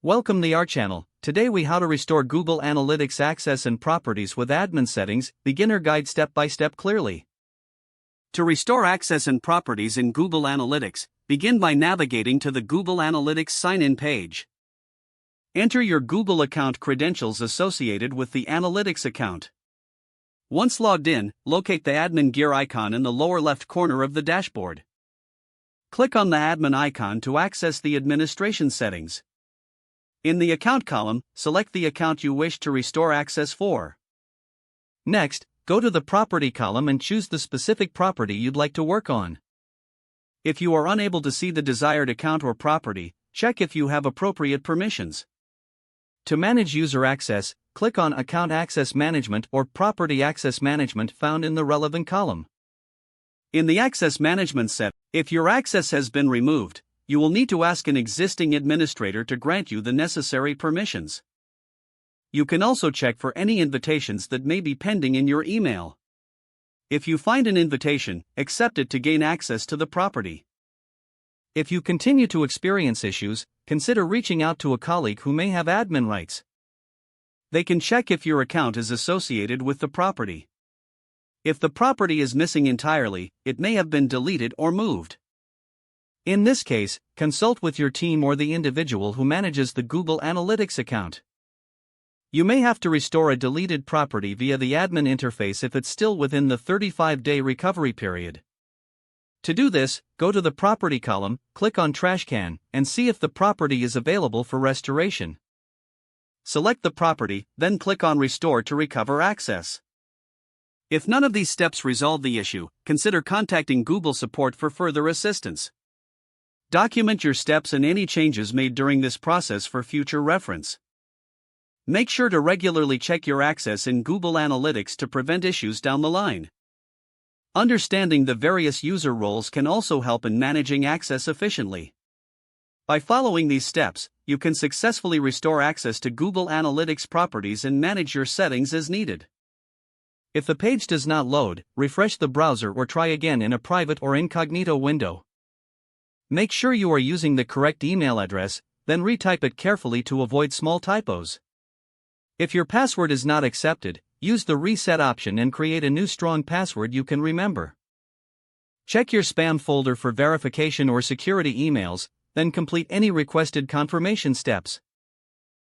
Welcome to our channel. Today we how to restore Google Analytics access and properties with admin settings, beginner guide step by step clearly. To restore access and properties in Google Analytics, begin by navigating to the Google Analytics sign-in page. Enter your Google account credentials associated with the Analytics account. Once logged in, locate the admin gear icon in the lower left corner of the dashboard. Click on the admin icon to access the administration settings. In the account column, select the account you wish to restore access for. Next, go to the property column and choose the specific property you'd like to work on. If you are unable to see the desired account or property, check if you have appropriate permissions. To manage user access, click on Account Access Management or Property Access Management found in the relevant column. In the Access Management set, if your access has been removed, you will need to ask an existing administrator to grant you the necessary permissions. You can also check for any invitations that may be pending in your email. If you find an invitation, accept it to gain access to the property. If you continue to experience issues, consider reaching out to a colleague who may have admin rights. They can check if your account is associated with the property. If the property is missing entirely, it may have been deleted or moved. In this case, consult with your team or the individual who manages the Google Analytics account. You may have to restore a deleted property via the admin interface if it's still within the 35-day recovery period. To do this, go to the Property column, click on Trash Can, and see if the property is available for restoration. Select the property, then click on Restore to recover access. If none of these steps resolve the issue, consider contacting Google support for further assistance. Document your steps and any changes made during this process for future reference. Make sure to regularly check your access in Google Analytics to prevent issues down the line. Understanding the various user roles can also help in managing access efficiently. By following these steps, you can successfully restore access to Google Analytics properties and manage your settings as needed. If the page does not load, refresh the browser or try again in a private or incognito window. Make sure you are using the correct email address, then retype it carefully to avoid small typos. If your password is not accepted, use the reset option and create a new strong password you can remember. Check your spam folder for verification or security emails, then complete any requested confirmation steps.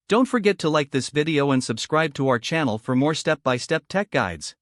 Don't forget to like this video and subscribe to our channel for more step-by-step tech guides.